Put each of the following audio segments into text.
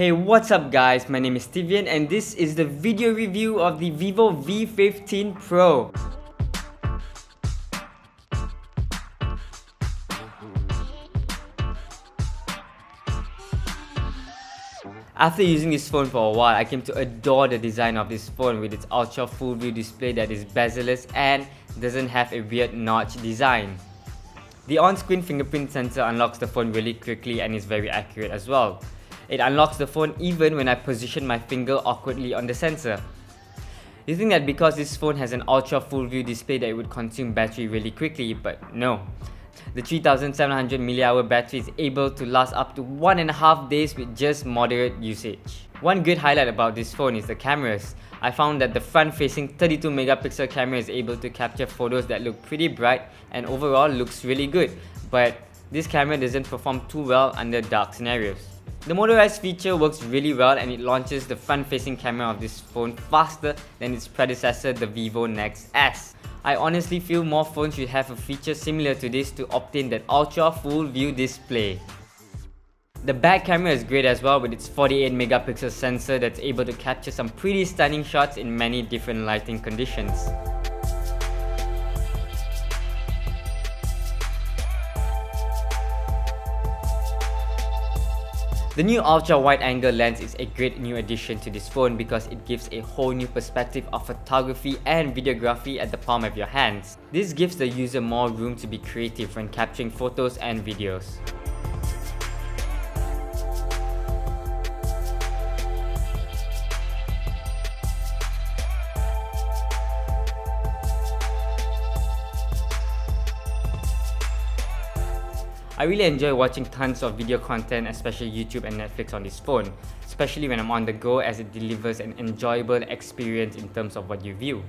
Hey, what's up guys? My name is Steven and this is the video review of the Vivo V15 Pro. After using this phone for a while, I came to adore the design of this phone with its ultra full view display that is bezel-less and doesn't have a weird notch design. The on-screen fingerprint sensor unlocks the phone really quickly and is very accurate as well. It unlocks the phone even when I position my finger awkwardly on the sensor. You think that because this phone has an ultra full view display that it would consume battery really quickly, but no. The 3700 mAh battery is able to last up to 1.5 days with just moderate usage. One good highlight about this phone is the cameras. I found that the front-facing 32 megapixel camera is able to capture photos that look pretty bright and overall looks really good, but this camera doesn't perform too well under dark scenarios. The motorized feature works really well and it launches the front-facing camera of this phone faster than its predecessor, the Vivo Nex S. I honestly feel more phones should have a feature similar to this to obtain that ultra full view display. The back camera is great as well with its 48 megapixel sensor that's able to capture some pretty stunning shots in many different lighting conditions. The new ultra wide angle lens is a great new addition to this phone because it gives a whole new perspective of photography and videography at the palm of your hands. This gives the user more room to be creative when capturing photos and videos. I really enjoy watching tons of video content, especially YouTube and Netflix on this phone, especially when I'm on the go as it delivers an enjoyable experience in terms of what you view.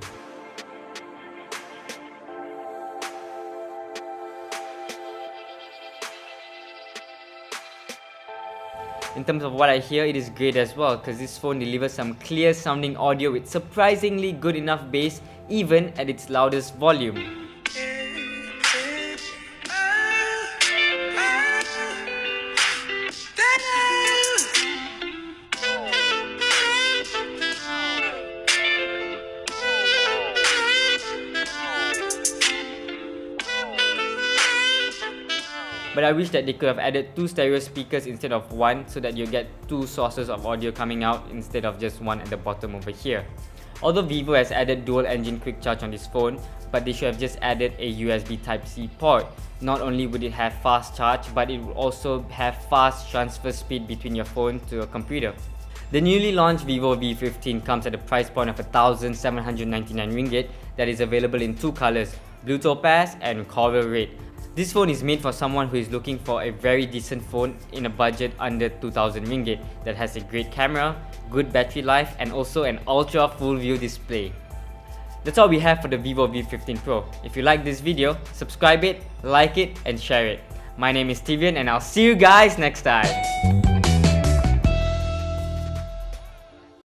In terms of what I hear, it is great as well because this phone delivers some clear sounding audio with surprisingly good enough bass even at its loudest volume. But I wish that they could have added 2 stereo speakers instead of 1 so that you get 2 sources of audio coming out instead of just one at the bottom over here. Although Vivo has added dual engine quick charge on this phone, but they should have just added a USB Type-C port. Not only would it have fast charge, but it would also have fast transfer speed between your phone to your computer. The newly launched Vivo V15 comes at a price point of 1,799 ringgit that is available in 2 colors, Blue Topaz and Coral Red. This phone is made for someone who is looking for a very decent phone in a budget under 2,000 ringgit that has a great camera, good battery life and also an ultra full view display. That's all we have for the Vivo V15 Pro. If you like this video, subscribe it, like it and share it. My name is Steven and I'll see you guys next time.